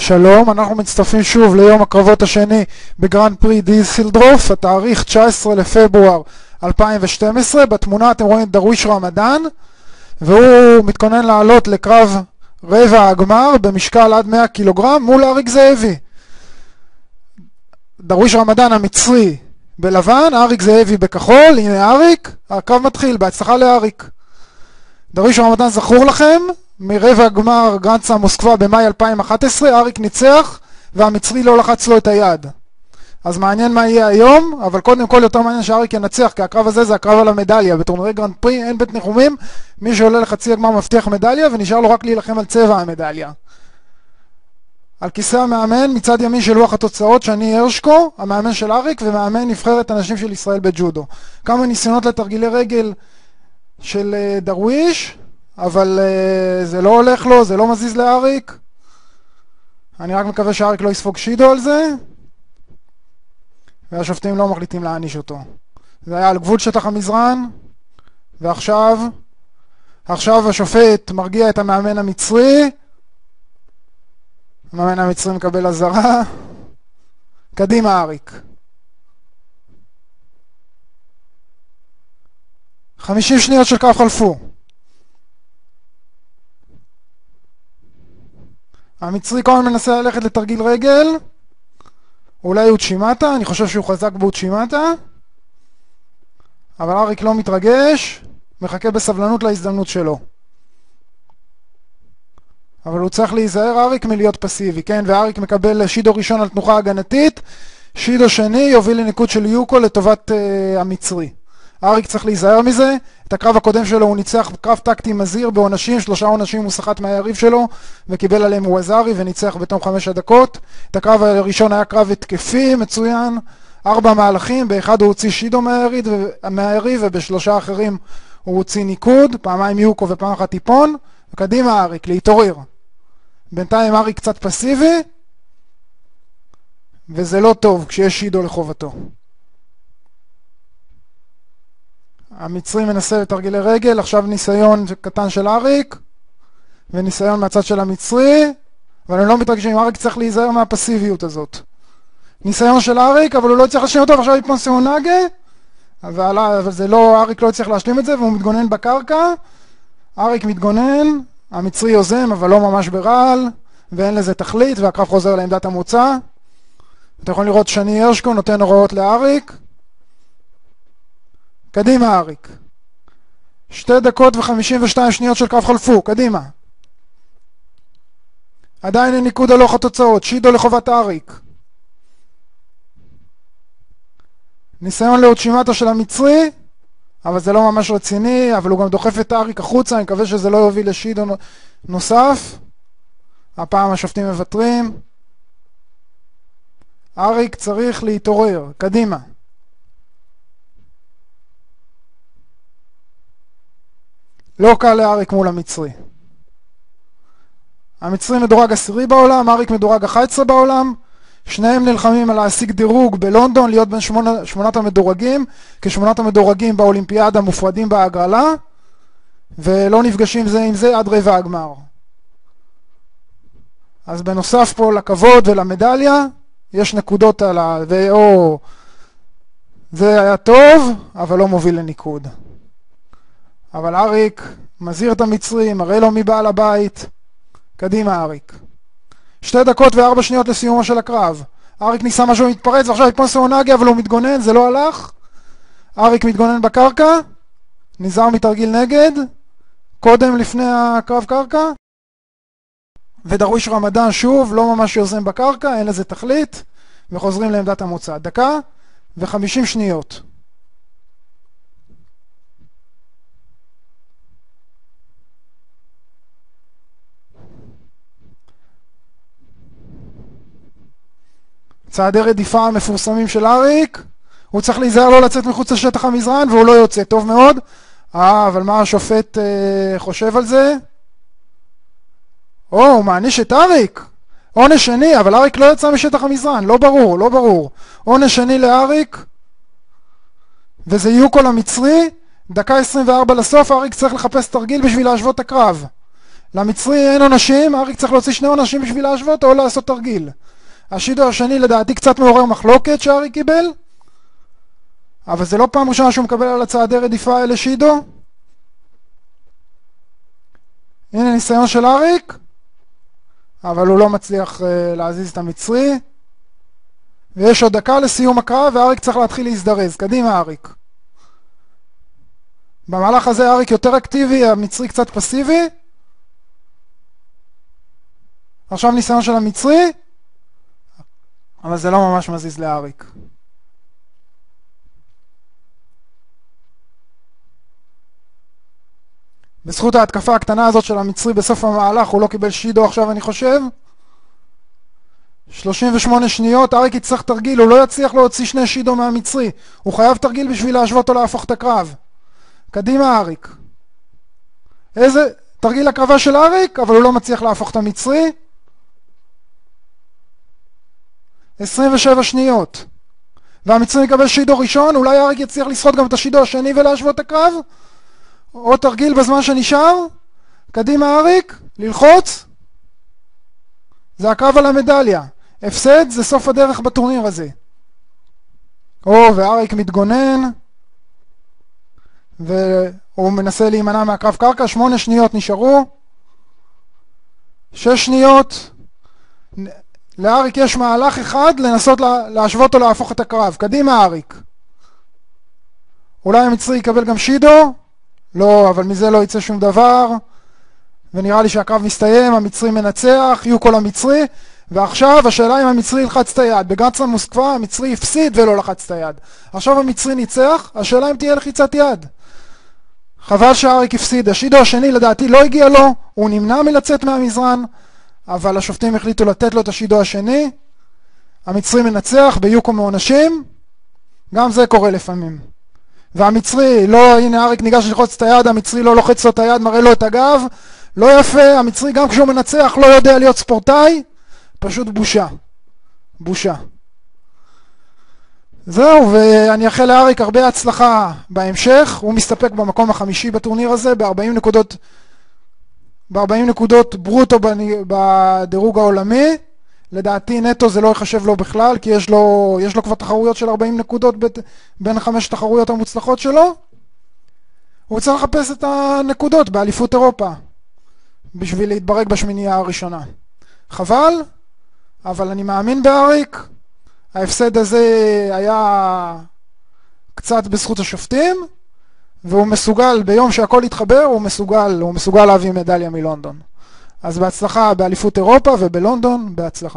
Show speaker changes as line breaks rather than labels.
שלום, אנחנו מצטרפים שוב ליום הקרבות השני בגרנד פרי דיסלדורף, התאריך 19 לפברואר 2012. בתמונה אתם רואים את דרוויש רמדאן, והוא מתכונן לעלות לקרב רבע הגמר במשקל עד 100 קילוגרם מול אריק זאבי. דרוויש רמדאן המצרי בלבן, אריק זאבי בכחול. הנה אריק, הקרב מתחיל, בהצלחה לאריק. דרוויש רמדאן זכור לכם מרבע גמר גרנד סלאם מוסקבה במאי 2011, אריק ניצח והמצרי לא לחץ לו את היד. אז מעניין מה יהיה היום, אבל קודם כל יותר מעניין שאריק ינצח, כי הקרב הזה זה הקרב על המדליה. בטורנירי גרנד פרי אין בית ניחומים, מי שעולה לחצי הגמר מבטיח מדליה, ונשאר לו רק להילחם על צבע המדליה. על כיסא המאמן מצד ימין של לוח התוצאות שני הרשקו, המאמן של אריק, ומאמן נבחרת הנשים של ישראל בג'ודו. כמה ניסיונות לתרגילי רגל של דרוויש, אבל זה לא הולך לו, זה לא מזיז לאריק. אני רק מקווה שאריק לא יספוג שידו על זה, והשופטים לא מחליטים להעניש אותו. זה היה על גבול שטח המזרן, ועכשיו השופט מרגיע את המאמן המצרי. המאמן המצרי מקבל אזהרה. קדימה אריק. 50 שניות של קרב חלפו. המצרי כל הזמן מנסה ללכת לתרגיל רגל. אולי אוצ'ימטה, אני חושב שהוא חזק באוצ'ימטה. אבל אריק לא מתרגש, מחכה בסבלנות להזדמנות שלו. אבל הוא צריך להיזהר אריק מלהיות פסיבי, כן? ואריק מקבל שידו ראשון על תנוחה הגנתית, שידו שני יוביל לניקוד של יוקו לטובת המצרי. אריק צריך להיזהר מזה. את הקרב הקודם שלו הוא ניצח קרב טקטי מזהיר בעונשים, 3 עונשים הוא סחט מהיריב שלו וקיבל עליהם ווזרי וניצח בתום 5 דקות. את הקרב הראשון היה קרב התקפי מצוין, 4 מהלכים, באחד הוא הוציא שידו מהיריב ובשלושה אחרים הוא הוציא ניקוד, פעמיים יוקו ופעם אחת טיפון. וקדימה אריק, להתעורר. בינתיים אריק קצת פסיבי, וזה לא טוב כשיש שידו לחובתו. המצרי מנסה לתרגילי רגל, עכשיו ניסיון קטן של אריק, וניסיון מהצד של המצרי, אבל הם לא מתרגשים, אריק צריך להיזהר מהפסיביות הזאת. ניסיון של אריק, אבל הוא לא צריך להשלים אותו, ועכשיו יפון סאונגה, אבל זה לא, אריק לא צריך להשלים את זה, והוא מתגונן בקרקע. אריק מתגונן, המצרי יוזם, אבל לא ממש ברעל, ואין לזה תכלית, והקרב חוזר לעמדת המוצא. אתם יכולים לראות שני הרשקו נותן הוראות לאריק. קדימה אריק. 2 דקות ו52 שניות של קרב חלפו, קדימה. עדיין אין ניקוד על לוח התוצאות, שידו לחובת אריק. ניסיון לאוצ'ימטה של המצרי, אבל זה לא ממש רציני, אבל הוא גם דוחף את אריק החוצה, אני מקווה שזה לא יוביל לשידו נוסף. הפעם השופטים מוותרים. אריק צריך להתעורר, קדימה. לא קל לאריק מול המצרי. המצרי מדורג 10 בעולם, אריק מדורג 11 בעולם. שניהם נלחמים על להשיג דירוג בלונדון, להיות בין 8 המדורגים, כ8 המדורגים באולימפיאדה מופרדים בהגרלה, ולא נפגשים זה עם זה עד רבע הגמר. אז בנוסף פה לכבוד ולמדליה, יש נקודות על זה היה טוב, אבל לא מוביל לניקוד. אבל אריק מזהיר את המצרי, מראה לו מי בעל הבית. קדימה אריק. 2 דקות ו4 שניות לסיומו של הקרב. אריק ניסה משהו מתפרץ, ועכשיו יפון סאונגה, אבל הוא מתגונן, זה לא הלך. אריק מתגונן בקרקע, נזהר מתרגיל נגד, קודם לפני הקרב קרקע. ודרוויש רמדאן שוב, לא ממש יוזם בקרקע, אין לזה תכלית, וחוזרים לעמדת המוצא. 1 דקה ו50 שניות. צעדי רדיפה המפורסמים של אריק. הוא צריך להיזהר לא לצאת מחוץ לשטח המזרן, והוא לא יוצא. טוב מאוד. אבל מה השופט חושב על זה? הוא מעניש את אריק. עונש שני, אבל אריק לא יצא משטח המזרן. לא ברור, לא ברור. עונש שני לאריק, וזה יוקו למצרי. 1:24 לסוף, אריק צריך לחפש תרגיל בשביל להשוות את הקרב. למצרי אין עונשים, אריק צריך להוציא 2 עונשים בשביל להשוות או לעשות תרגיל. השידו השני לדעתי קצת מעורר מחלוקת שאריק קיבל, אבל זה לא פעם ראשונה שהוא מקבל על הצעדי רדיפה אלה שידו. הנה ניסיון של אריק, אבל הוא לא מצליח להזיז את המצרי, ויש עוד דקה לסיום הקרב ואריק צריך להתחיל להזדרז. קדימה אריק. במהלך הזה אריק יותר אקטיבי, המצרי קצת פסיבי. עכשיו ניסיון של המצרי, אבל זה לא ממש מזיז לאריק. בזכות ההתקפה הקטנה הזאת של המצרי בסוף המהלך הוא לא קיבל שידו עכשיו אני חושב. 38 שניות, אריק יצטרך תרגיל, הוא לא יצליח להוציא 2 שידו מהמצרי. הוא חייב תרגיל בשביל להשוות או להפוך את הקרב. קדימה אריק. איזה תרגיל הקרבה של אריק, אבל הוא לא מצליח להפוך את המצרי. 27 שניות. והמצרי יקבל שידו ראשון, אולי אריק יצליח לסחוט גם את השידו השני ולהשוות את הקרב. עוד תרגיל בזמן שנשאר. קדימה אריק, ללחוץ. זה הקרב על המדליה. הפסד זה סוף הדרך בטורניר הזה. ואריק מתגונן. והוא מנסה להימנע מהקרב קרקע. 8 שניות נשארו. 6 שניות. לאריק יש מהלך אחד לנסות להשוות או להפוך את הקרב. קדימה אריק. אולי המצרי יקבל גם שידו. לא, אבל מזה לא יצא שום דבר. ונראה לי שהקרב מסתיים, המצרי מנצח, יהיו כל המצרי. ועכשיו השאלה אם המצרי ילחץ את היד. בגרנד סלאם מוסקבה המצרי הפסיד ולא לחץ את היד. עכשיו המצרי ניצח, השאלה אם תהיה לחיצת יד. חבל שאריק הפסיד. השידו השני לדעתי לא הגיע לו, הוא נמנע מלצאת מהמזרן, אבל השופטים החליטו לתת לו את השידו השני. המצרי מנצח ביוקו מעונשים, גם זה קורה לפעמים. והמצרי, לא, הנה אריק ניגש ללחוץ את היד, המצרי לא לוחץ לו את היד, מראה לו את הגב, לא יפה, המצרי גם כשהוא מנצח לא יודע להיות ספורטאי, פשוט בושה. בושה. זהו, ואני אאחל לאריק הרבה הצלחה בהמשך, הוא מסתפק במקום החמישי בטורניר הזה, ב-40 נקודות ברוטו בדירוג העולמי, לדעתי נטו זה לא יחשב לו בכלל, כי יש לו כבר תחרויות של 40 נקודות בין 5 תחרויות המוצלחות שלו. הוא צריך לחפש את הנקודות באליפות אירופה, בשביל להתברג בשמינייה הראשונה. חבל, אבל אני מאמין באריק. ההפסד הזה היה קצת בזכות השופטים, והוא מסוגל, ביום שהכל יתחבר, הוא מסוגל להביא מדליה מלונדון. אז בהצלחה באליפות אירופה ובלונדון, בהצלחה.